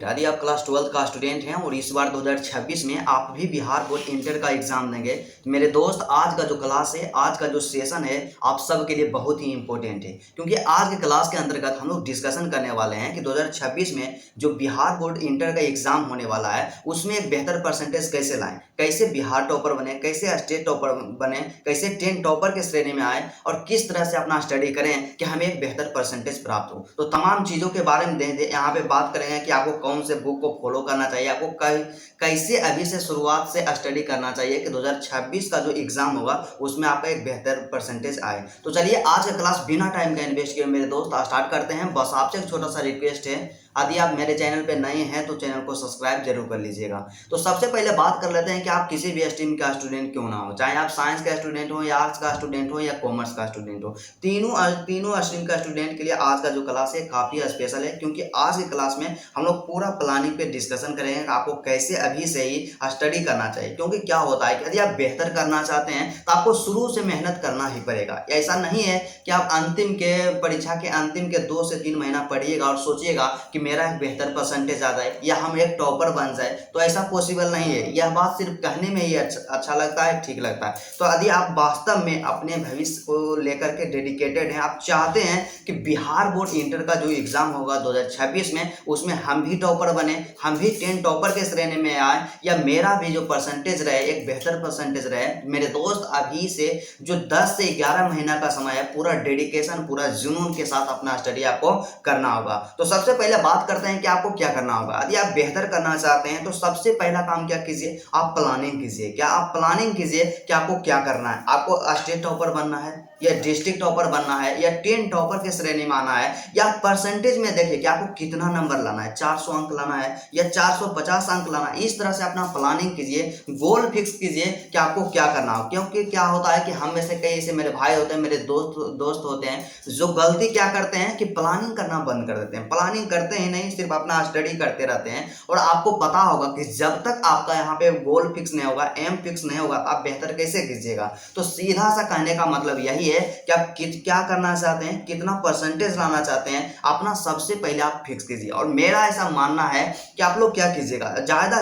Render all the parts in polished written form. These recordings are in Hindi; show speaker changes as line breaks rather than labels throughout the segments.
यदि आप क्लास 12 का स्टूडेंट हैं और इस बार 2026 में आप भी बिहार बोर्ड इंटर का एग्जाम देंगे, मेरे दोस्त आज का जो क्लास है, आज का जो सेशन है, आप सब के लिए बहुत ही इंपॉर्टेंट है। क्योंकि आज के क्लास के अंतर्गत हम लोग डिस्कशन करने वाले हैं कि 2026 में जो बिहार बोर्ड इंटर का एग्जाम होने वाला है, उसमें एक बेहतर परसेंटेज कैसे लाएं, कैसे बिहार टॉपर बने, कैसे स्टेट टॉपर बने, कैसे 10 टॉपर के श्रेणी में आए और किस तरह से अपना स्टडी करें कि हमें एक बेहतर परसेंटेज प्राप्त हो। तो तमाम चीज़ों के बारे में यहाँ पे बात करेंगे कि आपको कौन से बुक को फॉलो करना चाहिए, आपको कैसे अभी से शुरुआत से स्टडी करना चाहिए कि 2026 का जो एग्जाम होगा उसमें आपका एक बेहतर परसेंटेज आए। तो चलिए आज का क्लास बिना टाइम का इन्वेस्ट किए मेरे दोस्त स्टार्ट करते हैं। बस आपसे एक छोटा सा रिक्वेस्ट है, यदि आप मेरे चैनल पे नए हैं तो चैनल को सब्सक्राइब जरूर कर लीजिएगा। तो सबसे पहले बात कर लेते हैं कि आप किसी भी स्ट्रीम का स्टूडेंट क्यों ना हो, चाहे आप साइंस का स्टूडेंट हो या आर्ट्स का स्टूडेंट हो या कॉमर्स का स्टूडेंट हो, तीनों स्ट्रीम का स्टूडेंट के लिए आज का जो क्लास है काफ़ी स्पेशल है। क्योंकि आज की क्लास में हम लोग पूरा प्लानिंग पे डिस्कशन करेंगे कि आपको कैसे अभी से ही स्टडी करना चाहिए। क्योंकि क्या होता है कि यदि आप बेहतर करना चाहते हैं तो आपको शुरू से मेहनत करना ही पड़ेगा। ऐसा नहीं है कि आप परीक्षा के अंतिम के 2 से 3 महीना पढ़िएगा और सोचिएगा कि मेरा एक बेहतर परसेंटेज आ जाए या हम एक टॉपर बन जाए, तो ऐसा पॉसिबल नहीं है। यह बात सिर्फ कहने में ही अच्छा लगता है, ठीक लगता है। तो यदि आप वास्तव में अपने भविष्य को लेकर के डेडिकेटेड हैं, आप चाहते हैं कि बिहार बोर्ड इंटर का जो एग्जाम होगा 2026 में, उसमें हम भी टॉपर बने, हम भी 10 टॉपर के श्रेणी में आए या मेरा भी जो परसेंटेज रहे एक बेहतर परसेंटेज रहे, मेरे दोस्त अभी से जो 10 से 11 महीना का समय है, पूरा डेडिकेशन, पूरा जुनून के साथ अपना स्टडी आपको करना होगा। तो सबसे पहले बात करते हैं कि आपको क्या करना होगा। यदि आप बेहतर करना चाहते हैं तो सबसे पहला काम क्या कीजिए, आप प्लानिंग कीजिए। क्या आप प्लानिंग कीजिए कि आपको क्या करना है। आपको स्टेट टॉपर बनना है या डिस्ट्रिक्ट टॉपर बनना है या 10 टॉपर के श्रेणी में आना है, या परसेंटेज में देखिए कि आपको कितना नंबर लाना है, 400 अंक लाना है या 450 अंक लाना है। इस तरह से अपना प्लानिंग कीजिए, गोल फिक्स कीजिए कि आपको क्या करना हो। क्योंकि क्या होता है कि हम में से कई ऐसे मेरे भाई होते हैं, मेरे दोस्त होते हैं जो गलती क्या करते हैं कि प्लानिंग करना बंद कर देते हैं। प्लानिंग करते ही नहीं, सिर्फ अपना स्टडी करते रहते हैं। और आपको पता होगा कि जब तक आपका यहाँ पे गोल फिक्स नहीं होगा, एम फिक्स नहीं होगा, आप बेहतर कैसे कीजिएगा। तो सीधा सा कहने का मतलब यही है कि आप क्या करना चाहते हैं, कितना परसेंटेज लाना चाहते हैं, अपना सबसे पहले आप फिक्स कीजिए। और मेरा ऐसा मानना है कि आप लोग क्या कीजिएगा, ज़्यादा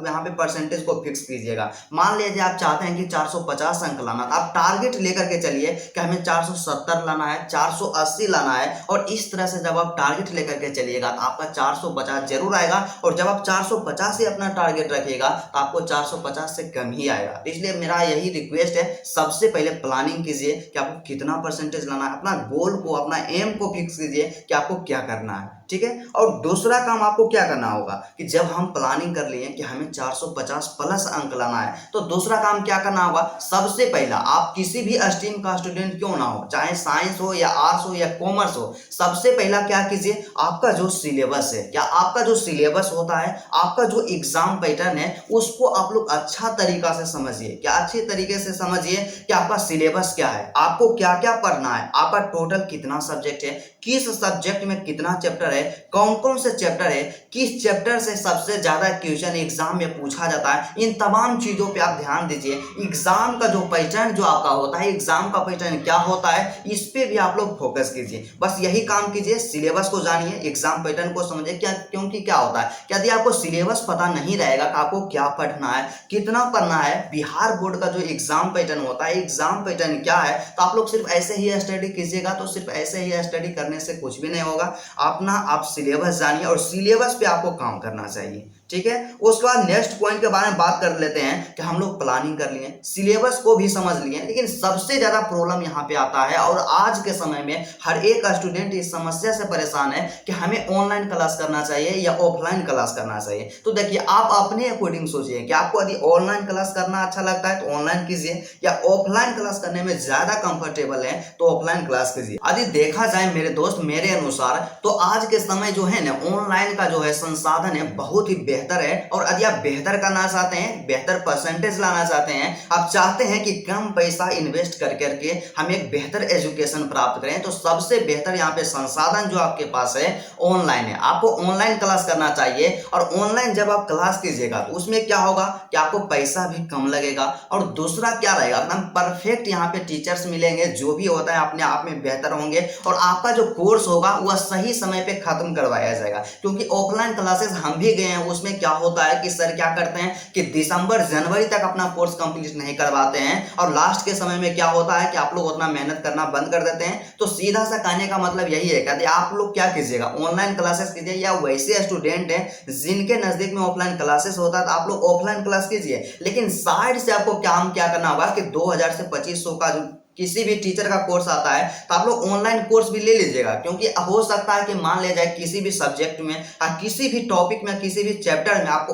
यहाँ पे परसेंटेज को फिक्स कीजिएगा। मान लीजिए आप चाहते हैं कि 450 अंक लाना, तो आप टारगेट लेकर के चलिए कि हमें 470 लाना है, 480 लाना है। और इस तरह से जब आप टारगेट लेकर के चलिएगा तो आपका 450 जरूर आएगा। और जब आप 450 से अपना टारगेट रखिएगा तो आपको 450 से कम ही आएगा। इसलिए मेरा यही रिक्वेस्ट है, सबसे पहले प्लानिंग कीजिए कि आपको कितना परसेंटेज लाना है, अपना गोल को, अपना एम को फिक्स कीजिए कि आपको क्या करना है, ठीक है। और दूसरा काम आपको क्या करना होगा कि जब हम प्लानिंग कर लिए कि हमें 450 प्लस अंक लाना है, तो दूसरा काम क्या करना होगा। सबसे पहला, आप किसी भी स्ट्रीम का स्टूडेंट क्यों ना हो, चाहे साइंस हो या आर्ट्स हो या कॉमर्स हो, सबसे पहला क्या कीजिए, आपका जो सिलेबस है, क्या आपका जो सिलेबस होता है, आपका जो एग्जाम पैटर्न है, उसको आप लोग अच्छा तरीका से समझिए। क्या अच्छे तरीके से समझिए कि आपका सिलेबस क्या है, आपको क्या क्या पढ़ना है, आपका टोटल कितना सब्जेक्ट है, किस सब्जेक्ट में कितना चैप्टर है, कौन कौन से चैप्टर है, किस चैप्टर से सबसे ज्यादा क्वेश्चन एग्जाम में पूछा जाता है। इन तमाम चीजों पे आप ध्यान दीजिए। एग्जाम का जो पैटर्न जो आपका होता है, एग्जाम का पैटर्न क्या होता है, इस पे भी आप लोग फोकस कीजिए। बस यही काम कीजिए, सिलेबस को जानिए, एग्जाम पैटर्न को समझिए। क्योंकि क्या होता है कि यदि आपको सिलेबस पता नहीं रहेगा कि आपको क्या पढ़ना है, कितना पढ़ना है, बिहार बोर्ड का जो एग्जाम पैटर्न होता है, एग्जाम पैटर्न क्या है, तो आप लोग सिर्फ ऐसे ही स्टडी कीजिएगा तो सिर्फ ऐसे ही स्टडी करने से कुछ भी नहीं होगा। अपना आप सिलेबस जानिए और सिलेबस पे आपको काम करना चाहिए, ठीक है। उसके बाद नेक्स्ट पॉइंट के बारे में बात कर लेते हैं कि हम लोग प्लानिंग कर लिए, सिलेबस को भी समझ लिए, लेकिन सबसे ज्यादा प्रॉब्लम यहाँ पे आता है और आज के समय में हर एक स्टूडेंट इस समस्या से परेशान है कि हमें ऑनलाइन क्लास करना चाहिए या ऑफलाइन क्लास करना चाहिए। तो देखिए, आप अपने अकॉर्डिंग सोचिए कि आपको यदि ऑनलाइन क्लास करना अच्छा लगता है तो ऑनलाइन कीजिए, या ऑफलाइन क्लास करने में ज्यादा कंफर्टेबल है तो ऑफलाइन क्लास कीजिए। यदि देखा जाए मेरे दोस्त, मेरे अनुसार तो आज के समय जो है ना, ऑनलाइन का जो है संसाधन है बहुत ही बेहतर है और यदि आप बेहतर करना चाहते हैं, बेहतर परसेंटेज लाना चाहते हैं, आप चाहते हैं कि कम पैसा इन्वेस्ट कर करके हम एक बेहतर एजुकेशन प्राप्त करें, तो सबसे बेहतर यहाँ पे संसाधन जो आपके पास है ऑनलाइन है। आपको ऑनलाइन क्लास करना चाहिए और ऑनलाइन जब आप क्लास कीजिएगा तो उसमें क्या होगा कि आपको पैसा भी कम लगेगा और दूसरा क्या रहेगा, एकदम परफेक्ट यहाँ पे टीचर्स मिलेंगे, जो भी होता है अपने आप में बेहतर होंगे और आपका जो कोर्स होगा वह सही समय पे खत्म करवाया जाएगा। क्योंकि ऑफलाइन क्लासेस हम भी गए हैं, उसमें क्या होता है कि सर क्या करते हैं कि दिसंबर जनवरी तक अपना कोर्स कंप्लीट नहीं करवाते हैं और लास्ट के समय में क्या होता है कि आप लोग उतना मेहनत करना बंद कर देते हैं। तो सीधा सा कहने का मतलब यही है कि आप लोग क्या कीजिएगा, ऑनलाइन क्लासेस कीजिए, या वैसे स्टूडेंट हैं जिनके नजदीक में ऑफलाइन क्लासेस होता है तो आप लोग ऑफलाइन क्लास कीजिए, लेकिन साइड से आपको काम क्या करना होगा कि 2000 से 2500 का जो किसी भी टीचर का कोर्स आता है तो आप लोग ऑनलाइन कोर्स भी ले लीजिएगा। क्योंकि हो सकता है कि मान लिया जाए किसी भी सब्जेक्ट में या किसी भी टॉपिक में किसी भी चैप्टर में आपको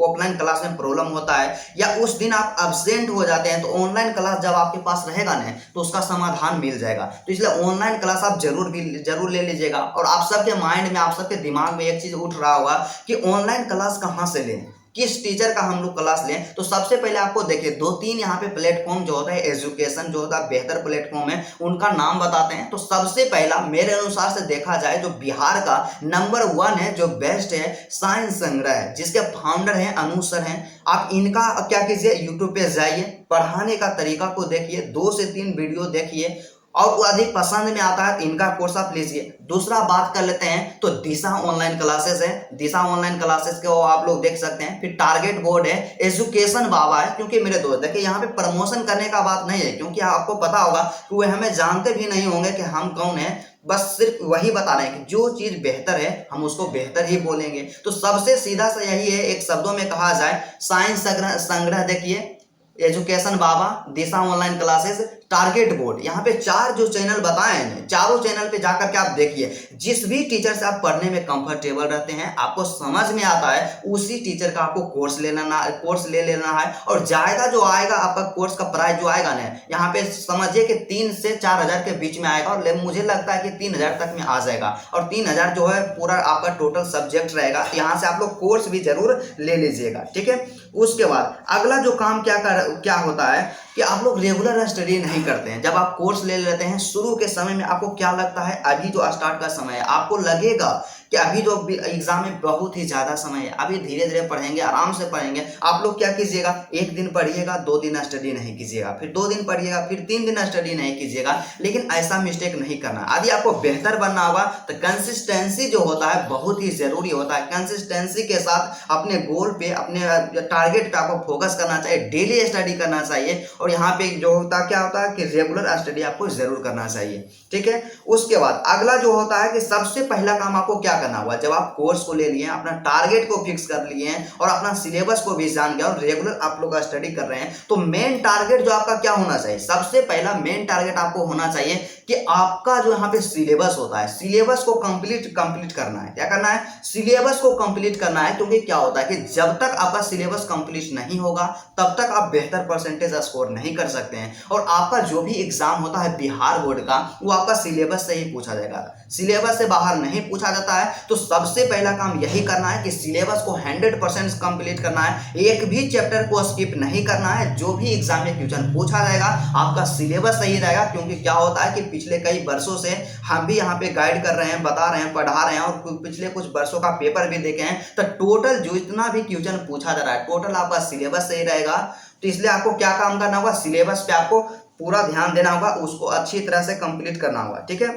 ऑफलाइन क्लास में प्रॉब्लम होता है या उस दिन आप एब्सेंट हो जाते हैं, तो ऑनलाइन क्लास जब आपके पास रहेगा ना तो उसका समाधान मिल जाएगा। तो इसलिए ऑनलाइन क्लास आप जरूर ले लीजिएगा। और आप सबके माइंड में, आप सबके दिमाग में एक चीज उठ रहा होगा कि ऑनलाइन क्लास कहाँ से लें, किस टीचर का हम लोग क्लास लें। तो सबसे पहले आपको देखिए 2-3 यहाँ पे प्लेटफॉर्म जो होता है एजुकेशन जो होता है बेहतर प्लेटफॉर्म है, उनका नाम बताते हैं। तो सबसे पहला मेरे अनुसार से देखा जाए जो बिहार का नंबर 1 है, जो बेस्ट है, साइंस संग्रह है, जिसके फाउंडर हैं अनु सर हैं। आप इनका क्या कीजिए, यूट्यूब पे जाइए, पढ़ाने का तरीका को देखिए, 2 से 3 वीडियो देखिए और वो अधिक पसंद में आता है तो इनका कोर्स आप लीजिए। दूसरा बात कर लेते हैं तो दिशा ऑनलाइन क्लासेस है, दिशा ऑनलाइन क्लासेस के वो आप लोग देख सकते हैं। फिर टारगेट बोर्ड है, एजुकेशन बाबा है। क्योंकि मेरे दोस्त देखिए यहाँ पे प्रमोशन करने का बात नहीं है, क्योंकि आपको पता होगा कि वे हमें जानते भी नहीं होंगे कि हम कौन है, बस सिर्फ वही बता रहे हैं कि जो चीज बेहतर है हम उसको बेहतर ही बोलेंगे। तो सबसे सीधा सा यही है, एक शब्दों में कहा जाए साइंस संग्रह देखिए, एजुकेशन बाबा, दिशा ऑनलाइन क्लासेस, टारगेट बोर्ड। यहाँ पे 4 जो चैनल बताए हैं, चारों चैनल पे जाकर के आप देखिए, जिस भी टीचर से आप पढ़ने में कंफर्टेबल रहते हैं, आपको समझ में आता है, उसी टीचर का आपको कोर्स ले लेना है। और ज्यादा जो आएगा आपका कोर्स का प्राइस जो आएगा ना, यहाँ पे समझिए कि 3 से 4000 के बीच में आएगा और मुझे लगता है कि 3000 तक में आ जाएगा। और 3000 जो है पूरा आपका टोटल सब्जेक्ट रहेगा। यहाँ से आप लोग कोर्स भी जरूर ले लीजिएगा, ठीक है। उसके बाद अगला जो काम क्या होता है कि आप लोग रेगुलर स्टडी नहीं करते हैं। जब आप कोर्स ले लेते हैं शुरू के समय में आपको क्या लगता है, अभी जो स्टार्ट का समय है आपको लगेगा कि अभी जो एग्जाम में बहुत ही ज़्यादा समय है, अभी धीरे धीरे पढ़ेंगे, आराम से पढ़ेंगे। आप लोग क्या कीजिएगा, 1 दिन पढ़िएगा, 2 दिन स्टडी नहीं कीजिएगा, फिर 2 दिन पढ़िएगा, फिर 3 दिन स्टडी नहीं कीजिएगा। लेकिन ऐसा मिस्टेक नहीं करना। यदि आपको बेहतर बनना होगा तो कंसिस्टेंसी जो होता है बहुत ही जरूरी होता है। कंसिस्टेंसी के साथ अपने गोल पे, अपने टारगेट पे आपको फोकस करना चाहिए, डेली स्टडी करना चाहिए। और यहाँ पे जो क्या होता है कि रेगुलर स्टडी आपको जरूर करना चाहिए, ठीक है। उसके बाद अगला जो होता है कि सबसे पहला काम आपको क्या करना होगा, जब आप कोर्स को ले लिए, अपना टारगेट को फिक्स कर लिए हैं और अपना सिलेबस को भी जान गया और रेगुलर आप लोग स्टडी कर रहे हैं, तो मेन टारगेट जो आपका क्या होना चाहिए, सबसे पहला मेन टारगेट आपको होना चाहिए कि आपका जो यहाँ पे सिलेबस होता है, सिलेबस को कंप्लीट करना है। क्या करना है, सिलेबस को कंप्लीट करना है। क्योंकि क्या होता है कि जब तक आपका सिलेबस कंप्लीट नहीं होगा तब तक आप बेहतर परसेंटेज स्कोर नहीं कर सकते हैं। और आपका जो भी एग्जाम होता है बिहार बोर्ड का, वो आपका सिलेबस से ही पूछा जाएगा, सिलेबस से बाहर नहीं पूछा जाता है। तो सबसे पहला काम यही करना है कि सिलेबस को 100% कंप्लीट करना है, एक भी चैप्टर को स्किप नहीं करना है। जो भी एग्जाम में क्वेश्चन पूछा जाएगा आपका सिलेबस सही रहेगा। क्योंकि क्या होता है कि पिछले कई वर्षों से हम भी यहाँ पे गाइड कर रहे हैं, बता रहे हैं, पढ़ा रहे हैं और पिछले कुछ वर्षों का पेपर भी देखे हैं। तो टोटल जो इतना भी क्वेश्चन पूछा जा रहा है, टोटल आपका सिलेबस सही रहेगा। तो इसलिए आपको क्या काम करना होगा, सिलेबस पे आपको पूरा ध्यान देना होगा, उसको अच्छी तरह से कंप्लीट करना होगा, ठीक है।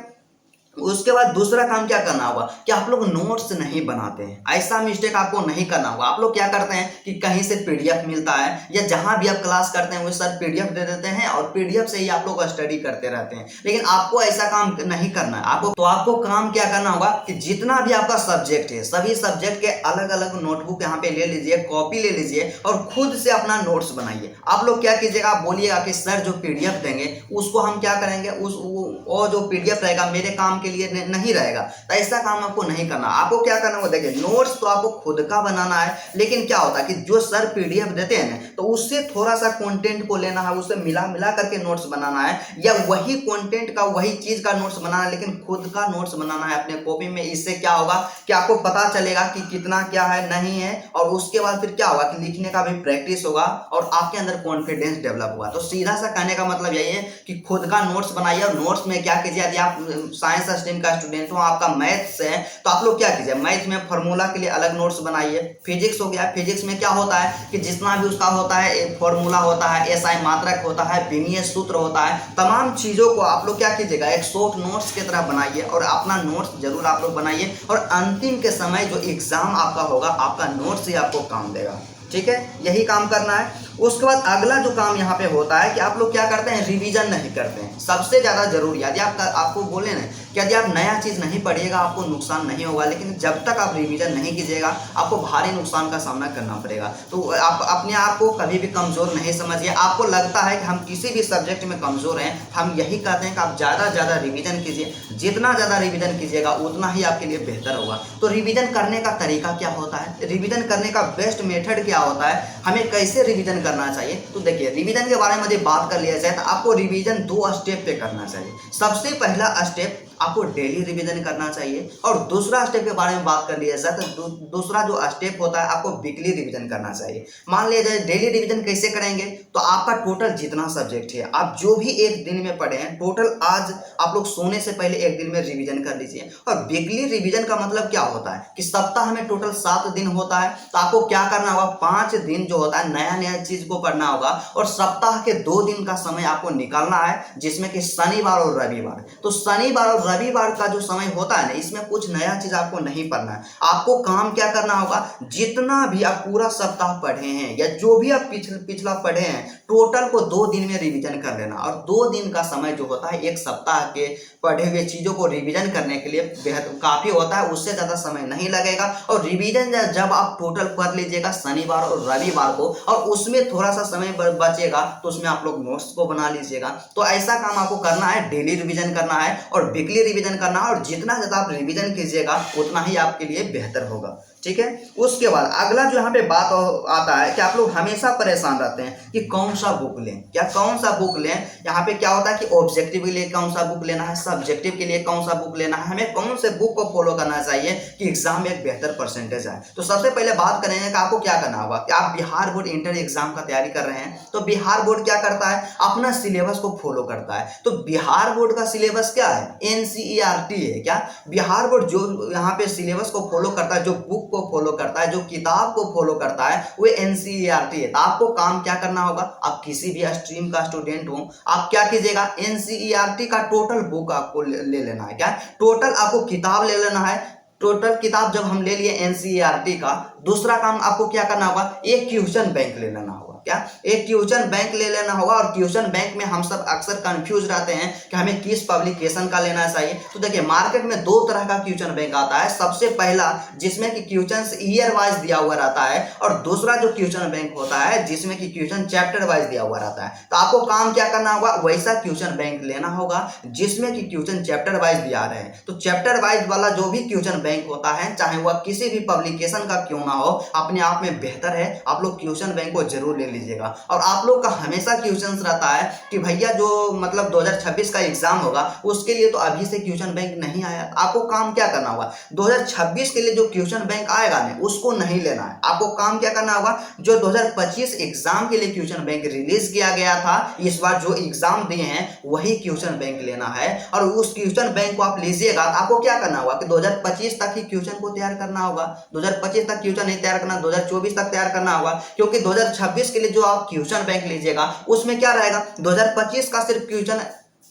उसके बाद दूसरा काम क्या करना होगा कि आप लोग नोट्स नहीं बनाते हैं। ऐसा मिस्टेक आपको नहीं करना होगा। आप लोग क्या करते हैं कि कहीं से पीडीएफ मिलता है या जहां भी आप क्लास करते हैं वो सर पीडीएफ दे देते हैं और पीडीएफ से ही आप लोग स्टडी करते रहते हैं। लेकिन आपको ऐसा काम नहीं करना है। आपको काम क्या करना होगा कि जितना भी आपका सब्जेक्ट है, सभी सब्जेक्ट के अलग अलग नोटबुक यहाँ पे ले लीजिए, कॉपी ले लीजिए और खुद से अपना नोट्स बनाइए। आप लोग क्या कीजिएगा, आप बोलिएगा कि सर जो पीडीएफ देंगे उसको हम क्या करेंगे, वो जो पीडीएफ रहेगा मेरे काम के लिए नहीं रहेगा। तो ऐसा काम आपको नहीं करना। आपको क्या करना होगा, देखिए नोट्स तो आपको खुद का बनाना है, लेकिन क्या होता है कि जो सर पीडीएफ देते हैं ना, तो उससे थोड़ा सा कंटेंट को लेना है, उससे मिला मिला करके नोट्स बनाना है, या वही कंटेंट का वही चीज का नोट्स बनाना है, लेकिन खुद का नोट्स बनाना है अपने कॉपी में। इससे क्या होगा कि आपको पता चलेगा कि कितना क्या है नहीं है, और उसके बाद फिर क्या होगा कि लिखने का भी प्रैक्टिस होगा और आपके अंदर कॉन्फिडेंस डेवलप होगा। तो सीधा सा कहने का मतलब यही है कि खुद का नोट्स बनाइए। और नोट्स में क्या कीजिए, यदि आप साइंस स्ट्रीम का स्टूडेंट हो, आपका मैथ्स है, तो आप लोग क्या कीजिए, मैथ में फार्मूला के लिए अलग नोट्स बनाइए। फिजिक्स हो गया, फिजिक्स में क्या होता है कि जितना भी उसका होता है फॉर्मूला होता है, एसआई मात्रक होता है, विमीय सूत्र होता है, तमाम चीजों को आप लोग क्या कीजिएगा, एक शॉर्ट नोट्स की तरह बनाइए और अपना नोट्स जरूर आप लोग बनाइए। और अंतिम के समय जो एग्जाम आपका होगा, आपका नोट्स ही आपको काम देगा। ठीक है, यही काम करना है। उसके बाद अगला जो काम यहाँ पे होता है कि आप लोग क्या करते हैं, रिवीजन नहीं करते हैं। सबसे ज्यादा जरूरी, यदि आपको बोले ना कि यदि आप नया चीज नहीं पढ़िएगा आपको नुकसान नहीं होगा, लेकिन जब तक आप रिवीजन नहीं कीजिएगा आपको भारी नुकसान का सामना करना पड़ेगा। तो आप अपने आप को कभी भी कमजोर नहीं समझिए। आपको लगता है कि हम किसी भी सब्जेक्ट में कमजोर हैं, हम यही कहते हैं कि आप ज्यादा ज्यादा रिवीजन कीजिए। जितना ज्यादा रिवीजन कीजिएगा उतना ही आपके लिए बेहतर होगा। तो रिवीजन करने का तरीका क्या होता है, रिवीजन करने का बेस्ट मेथड क्या होता है, हमें कैसे रिवीजन करना चाहिए। तो देखिए रिवीजन के बारे में यदि बात कर लिया जाए तो आपको रिवीजन 2 स्टेप पे करना चाहिए। सबसे पहला स्टेप आपको डेली रिवीजन करना चाहिए, और दूसरा स्टेप के बारे में बात कर लिया जाए तो दूसरा जो स्टेप होता है आपको वीकली रिवीजन करना चाहिए। मान लिया जाए डेली रिवीजन कैसे करेंगे, तो आपका टोटल जितना सब्जेक्ट है आप जो भी एक दिन में पढ़े हैं टोटल आज आप लोग सोने से पहले एक दिन में रिवीजन कर लीजिए। और वीकली रिवीजन का मतलब क्या होता है कि सप्ताह में टोटल 7 दिन होता है, तो आपको क्या करना होगा, 5 दिन जो होता है नया नया चीज को पढ़ना होगा, और सप्ताह के 2 दिन का समय आपको निकालना है, जिसमें कि शनिवार और रविवार। तो शनिवार और रविवार का जो समय होता है ना, इसमें कुछ नया चीज आपको नहीं पढ़ना है। आपको काम क्या करना होगा, जितना भी आप पूरा सप्ताह पढ़े हैं या जो भी आप पिछला पढ़े हैं टोटल को 2 दिन में रिवीजन कर लेना। और 2 दिन का समय जो होता है एक सप्ताह के पढ़े हुए चीजों को रिवीजन करने के लिए बेहद काफी होता है, उससे ज्यादा समय नहीं लगेगा। और रिवीजन जब आप टोटल कर लीजिएगा शनिवार और रविवार को, और उसमें थोड़ा सा समय बचेगा तो उसमें आप लोग नोट्स को बना लीजिएगा। तो ऐसा काम आपको करना है, डेली रिवीजन करना है और वीकली रिवीजन करना है, और जितना ज्यादा आप रिवीजन कीजिएगा उतना ही आपके लिए बेहतर होगा। ठीक है, उसके बाद अगला जो यहाँ पे बात आता है कि आप लोग हमेशा परेशान रहते हैं कि कौन सा बुक लें, क्या कौन सा बुक लें। यहाँ पे क्या होता है कि ऑब्जेक्टिव के लिए कौन सा बुक लेना है, सब्जेक्टिव के लिए कौन सा बुक लेना है, हमें कौन से बुक को फॉलो करना चाहिए कि एग्जाम में एक बेहतर परसेंटेज आए। तो सबसे पहले बात करेंगे कि आपको क्या करना होगा कि आप बिहार बोर्ड इंटर एग्जाम का तैयारी कर रहे हैं, तो बिहार बोर्ड क्या करता है, अपना सिलेबस को फॉलो करता है। तो बिहार बोर्ड का सिलेबस क्या है, एनसीईआरटी है। क्या बिहार बोर्ड जो यहाँ पे सिलेबस को फॉलो करता है, जो बुक को फॉलो करता है, जो किताब को फॉलो करता है, वो एनसीईआरटी है। तो आपको काम क्या करना होगा, आप किसी भी स्ट्रीम का स्टूडेंट हो, आप क्या कीजिएगा, एनसीईआरटी का टोटल बुक आपको ले लेना है। क्या टोटल आपको किताब ले लेना है। टोटल किताब जब हम ले लिए एनसीईआरटी का, दूसरा काम आपको क्या करना होगा, एक क्वेश्चन बैंक ले लेना होगा। क्या एक ट्यूशन बैंक ले लेना होगा। और ट्यूशन बैंक में हम सब अक्सर कंफ्यूज रहते हैं कि हमें किस पब्लिकेशन का लेना चाहिए। तो देखिए मार्केट में 2 तरह का ट्यूशन बैंक आता है। सबसे पहला जिसमें कि ट्यूशन ईयर वाइज दिया हुआ रहता है, और दूसरा जो ट्यूशन बैंक होता है जिसमें कि ट्यूशन चैप्टर वाइज दिया हुआ रहता है। तो आपको काम क्या करना होगा, वैसा ट्यूशन बैंक लेना होगा जिसमें कि ट्यूशन चैप्टर वाइज दिया रहे हैं। तो चैप्टर वाइज वाला जो भी ट्यूशन बैंक होता है, चाहे वह किसी भी पब्लिकेशन का क्यों ना हो, अपने आप में बेहतर है। आप लोग ट्यूशन बैंक को जरूर ले लीजिएगा। और आप लोग का हमेशा क्वेश्चन रहता है कि भैया जो मतलब 2026 का एग्जाम होगा उसके लिए तो अभी से क्वेश्चन बैंक नहीं आया। आपको काम क्या करना होगा, 2026 के लिए जो क्वेश्चन बैंक आएगा ना उसको नहीं लेना है। आपको काम क्या करना होगा, जो 2025 एग्जाम के लिए क्वेश्चन बैंक रिलीज किया गया था, इस बार जो एग्जाम दिए हैं वही क्वेश्चन बैंक लेना है। और उस क्वेश्चन बैंक को आप लीजिएगा तो आपको क्या करना होगा कि 2025 तक ही क्वेश्चन को तैयार करना होगा। 2025 तक क्वेश्चन नहीं तैयार करना, 2024 तक तैयार करना होगा। क्योंकि 2026 के लिए जो आप क्वेश्चन बैंक लीजिएगा उसमें क्या रहेगा, 2025 का सिर्फ क्वेश्चन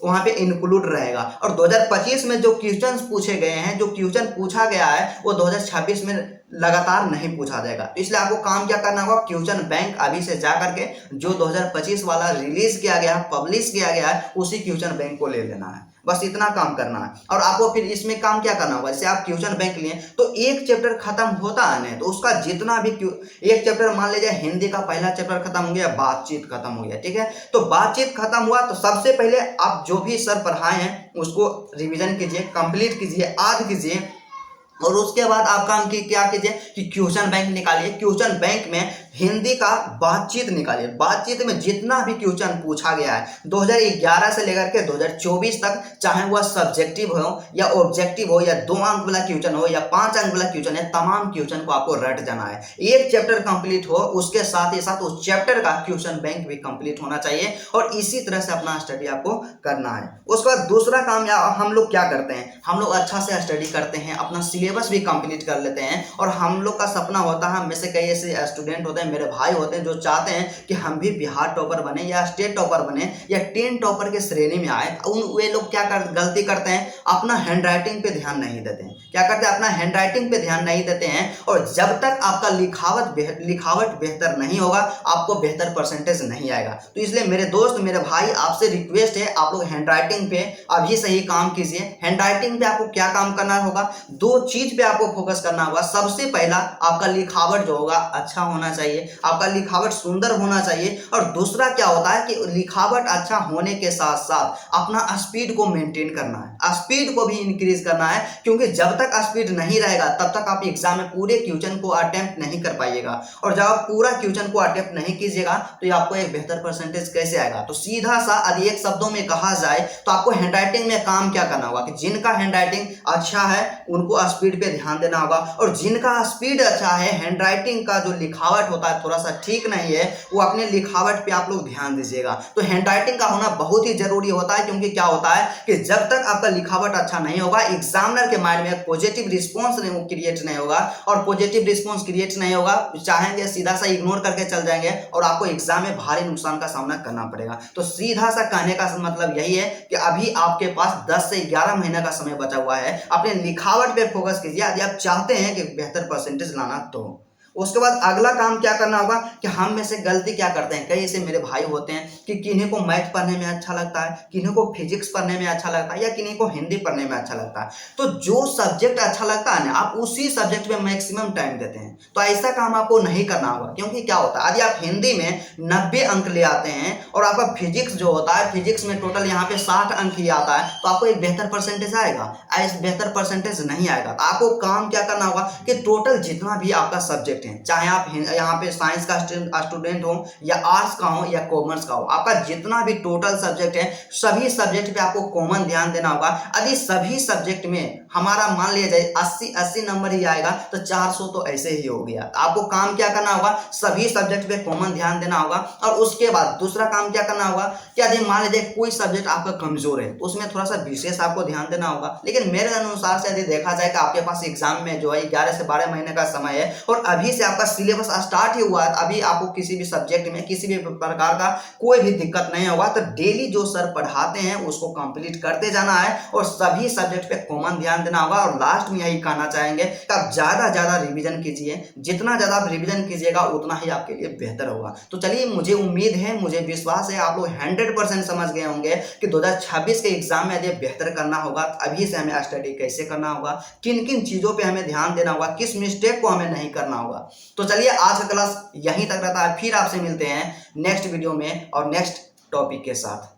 वहां पे इंक्लूड रहेगा। और 2025 में जो क्वेश्चन पूछे गए हैं, जो क्वेश्चन पूछा गया है, वो 2026 में लगातार नहीं पूछा जाएगा। तो इसलिए आपको काम क्या करना होगा, क्वेश्चन बैंक अभी से जा करके जो 2025 वाला रिलीज किया गया, पब्लिश किया गया है, उसी क्वेश्चन बैंक को ले लेना है। बस इतना काम करना है। और आपको फिर इसमें काम क्या करना होगा, जैसे आप क्वेश्चन बैंक लिए तो एक चैप्टर खत्म होता है ना, तो उसका जितना भी एक चैप्टर, मान लीजिए हिंदी का पहला चैप्टर खत्म हो गया, बातचीत खत्म हो गया, ठीक है। तो बातचीत खत्म हुआ तो सबसे पहले आप जो भी सर पढ़ाए हैं उसको रिवीजन कीजिए, कंप्लीट कीजिए, याद कीजिए। और उसके बाद आप काम की क्या कीजिए कि क्वेश्चन बैंक निकालिए। क्वेश्चन बैंक में हिंदी का बातचीत निकालिए। बातचीत में जितना भी क्वेश्चन पूछा गया है 2011 से लेकर के 2024 तक, चाहे वह सब्जेक्टिव हो या ऑब्जेक्टिव हो या 2 अंक वाला क्वेश्चन हो या 5 अंक वाला क्वेश्चन है, तमाम क्वेश्चन को आपको रट जाना है। एक चैप्टर कंप्लीट हो, उसके साथ ही साथ उस चैप्टर का क्वेश्चन बैंक भी कंप्लीट होना चाहिए और इसी तरह से अपना स्टडी आपको करना है। उसके बाद दूसरा काम हम लोग क्या करते हैं, हम लोग अच्छा से स्टडी करते हैं, अपना सिलेबस भी कंप्लीट कर लेते हैं। और हम लोग का सपना होता है, हम में से कई ऐसे स्टूडेंट होते हैं, मेरे भाई होते हैं जो चाहते हैं कि हम भी बिहार टॉपर बने या स्टेट टॉपर बने या 10 टॉपर के श्रेणी में आए। वे लोग क्या गलती करते हैं, अपना हैंड पे ध्यान नहीं देते हैं। क्या करते हैं, अपना हैंड पे ध्यान नहीं देते हैं। और जब तक आपका लिखावट बेहतर नहीं होगा, आपको बेहतर परसेंटेज नहीं आएगा। तो इसलिए मेरे दोस्त, मेरे भाई, आपसे रिक्वेस्ट है, आप लोग हैंड पे अभी से ही काम कीजिए। हैंड पे आपको क्या काम करना होगा, 2 चीज पे आपको फोकस करना होगा। सबसे पहला, आपका लिखावट जो होगा अच्छा होना चाहिए, आपका लिखावट सुंदर होना चाहिए। और दूसरा क्या होता है कि लिखावट अच्छा होने के साथ साथ अपना स्पीड को मेंटेन करना है, स्पीड को भी इंक्रीज करना है। क्योंकि जब तक स्पीड नहीं रहेगा तब तक आप एग्जाम में पूरे क्वेश्चन को अटेम्प्ट नहीं कर पाइएगा। और जब आप पूरा क्वेश्चन को अटेम्प्ट नहीं कीजिएगा तो आपको एक बेहतर परसेंटेज कैसे आएगा। तो सीधा सा यदि एक शब्दों में कहा जाए तो आपको हैंडराइटिंग में काम क्या करना होगा कि जिनका हैंडराइटिंग अच्छा है उनको स्पीड पे ध्यान देना होगा। और जिनका स्पीड अच्छा है, हैंडराइटिंग का जो लिखावट होता है थोड़ा सा ठीक नहीं है, वो अपने लिखावट पे आप लोग ध्यान दीजिएगा। तो हैंडराइटिंग का होना बहुत ही जरूरी होता है। क्योंकि क्या होता है कि जब तक आपका लिखावट अच्छा नहीं होगा, एग्जामिनर के माइंड में पॉजिटिव रिस्पॉन्स क्रिएट नहीं होगा। और पॉजिटिव रिस्पॉन्स क्रिएट नहीं होगा, चाहेंगे सीधा सा इग्नोर करके चल जाएंगे और आपको एग्जाम में भारी नुकसान का सामना करना पड़ेगा। तो सीधा सा कहने का मतलब यही है कि अभी आपके पास 10 से 11 महीने का समय बचा हुआ है। अपने लिखावट पे फोकस कीजिए यदि आप चाहते हैं कि बेहतर परसेंटेज लाना तो। उसके बाद अगला काम क्या करना होगा कि हम में से गलती क्या करते हैं, कई ऐसे मेरे भाई होते हैं कि किन्हीं को मैथ पढ़ने में अच्छा लगता है, किन्हीं को फिजिक्स पढ़ने में अच्छा लगता है या किन्हीं को हिंदी पढ़ने में अच्छा लगता है। तो जो सब्जेक्ट अच्छा लगता है ना, आप उसी सब्जेक्ट में मैक्सिमम टाइम देते हैं। तो ऐसा काम आपको नहीं करना होगा। क्योंकि क्या होता है, यदि आप हिंदी में 90 अंक ले आते हैं और आपका फिजिक्स जो होता है, फिजिक्स में टोटल यहाँ पे 60 अंक ही आता है, तो आपको एक बेहतर परसेंटेज आएगा? ऐसा बेहतर परसेंटेज नहीं आएगा। आपको काम क्या करना होगा कि टोटल जितना भी आपका सब्जेक्ट, चाहे आप यहाँ पे साइंस का स्टूडेंट हो या आर्ट्स का हो या कॉमर्स का हो, आपका जितना भी टोटल सब्जेक्ट है, सभी सब्जेक्ट पे आपको कॉमन ध्यान देना होगा। यदि सभी सब्जेक्ट में हमारा मान लिया जाए 80 नंबर ही आएगा तो 400 तो ऐसे ही हो गया। आपको काम क्या करना होगा, सभी सब्जेक्ट पे कॉमन ध्यान देना होगा। और उसके बाद दूसरा काम क्या करना होगा कि यदि मान लीजिए कोई सब्जेक्ट आपका कमजोर है तो उसमें थोड़ा सा विशेष आपको ध्यान देना होगा। लेकिन मेरे अनुसार से यदि देखा जाए कि आपके पास एग्जाम में जो है 11 से 12 महीने का समय है और अभी से आपका सिलेबस स्टार्ट ही हुआ है, अभी आपको किसी भी सब्जेक्ट में किसी भी प्रकार का कोई भी दिक्कत नहीं होगा। तो डेली जो सर पढ़ाते हैं उसको कंप्लीट करते जाना है और सभी सब्जेक्ट पे कॉमन ध्यान देना होगा। और लास्ट में यही कहना चाहेंगे कि आप ज्यादा रिवीजन कीजिए। जितना ज्यादा आप रिवीजन कीजिएगा उतना ही आपके लिए बेहतर होगा। तो चलिए, मुझे उम्मीद है, मुझे विश्वास है आप लोग 100% समझ गए होंगे कि 2026 के एग्जाम में यदि बेहतर करना होगा अभी से हमें स्टडी कैसे करना होगा, किन किन चीजों पे हमें ध्यान देना होगा, किस मिस्टेक को हमें नहीं करना होगा। तो चलिए, आज का क्लास यहीं तक रहता है। फिर आपसे मिलते हैं नेक्स्ट वीडियो में और नेक्स्ट टॉपिक के साथ।